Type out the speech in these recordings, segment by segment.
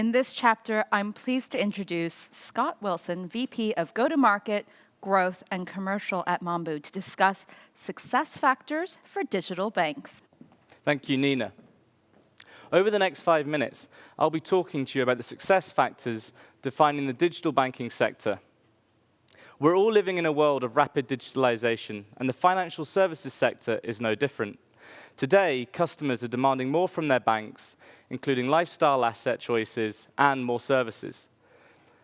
In this chapter, I'm pleased to introduce Scott Wilson, VP of Go-to-Market, Growth, and Commercial at Mambu, to discuss success factors for digital banks. Thank you, Nina. Over the next 5 minutes, I'll be talking to you about the success factors defining the digital banking sector. We're all living in a world of rapid digitalization, and the financial services sector is no different. Today, customers are demanding more from their banks, including lifestyle asset choices and more services.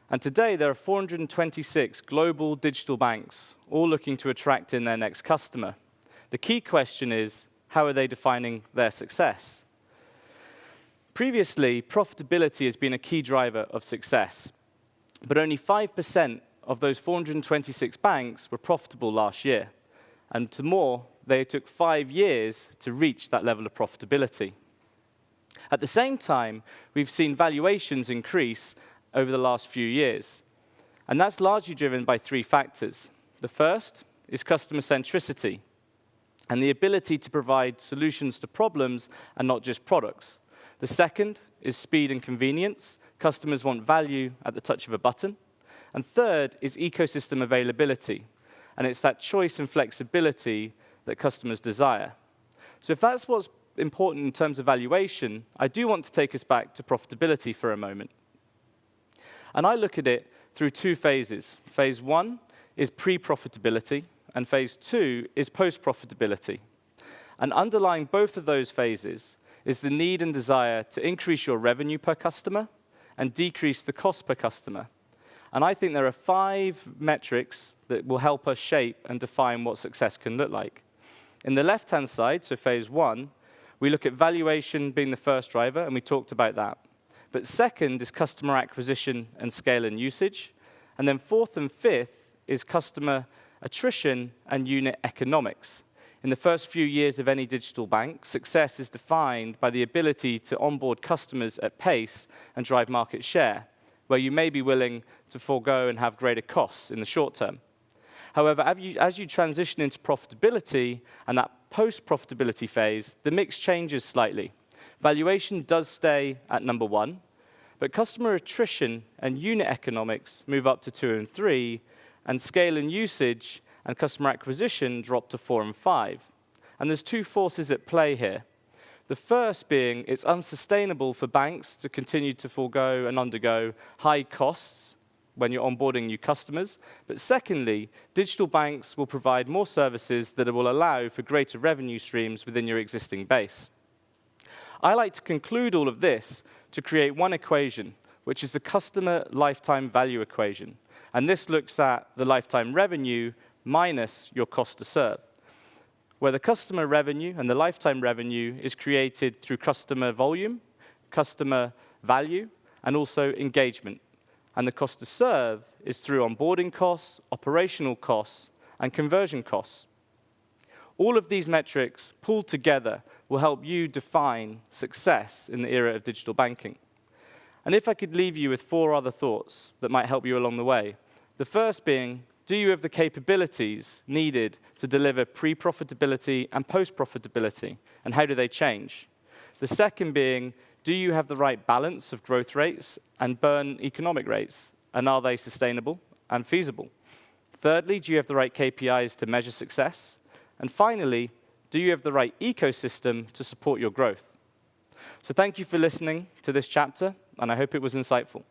And today, there are 426 global digital banks, all looking to attract in their next customer. The key question is, how are they defining their success? Previously, profitability has been a key driver of success, but only 5% of those 426 banks were profitable last year. And to more, they took 5 years to reach that level of profitability. At the same time, we've seen valuations increase over the last few years. And that's largely driven by 3 factors. The first is customer centricity and the ability to provide solutions to problems and not just products. The second is speed and convenience. Customers want value at the touch of a button. And third is ecosystem availability. And it's that choice and flexibility that customers desire. So if that's what's important in terms of valuation, I do want to take us back to profitability for a moment. And I look at it through 2 phases. Phase 1 is pre-profitability, and phase 2 is post-profitability. And underlying both of those phases is the need and desire to increase your revenue per customer and decrease the cost per customer. And I think there are 5 metrics that will help us shape and define what success can look like. In the left-hand side, so phase 1, we look at valuation being the first driver, and we talked about that. But second is customer acquisition and scale and usage. And then 4th and 5th is customer attrition and unit economics. In the first few years of any digital bank, success is defined by the ability to onboard customers at pace and drive market share, where you may be willing to forego and have greater costs in the short term. However, as you transition into profitability and that post-profitability phase, the mix changes slightly. Valuation does stay at number 1, but customer attrition and unit economics move up to 2 and 3, and scale and usage and customer acquisition drop to 4 and 5. And there's 2 forces at play here. The first being it's unsustainable for banks to continue to forego and undergo high costs when you're onboarding new customers. But secondly, digital banks will provide more services that will allow for greater revenue streams within your existing base. I like to conclude all of this to create one equation, which is the customer lifetime value equation. And this looks at the lifetime revenue minus your cost to serve, where the customer revenue and the lifetime revenue is created through customer volume, customer value, and also engagement. And the cost to serve is through onboarding costs, operational costs, and conversion costs. All of these metrics pulled together will help you define success in the era of digital banking. And if I could leave you with 4 other thoughts that might help you along the way. The first being, do you have the capabilities needed to deliver pre-profitability and post-profitability? And how do they change? The second being, do you have the right balance of growth rates and burn economic rates? And are they sustainable and feasible? Thirdly, do you have the right KPIs to measure success? And finally, do you have the right ecosystem to support your growth? So thank you for listening to this chapter, and I hope it was insightful.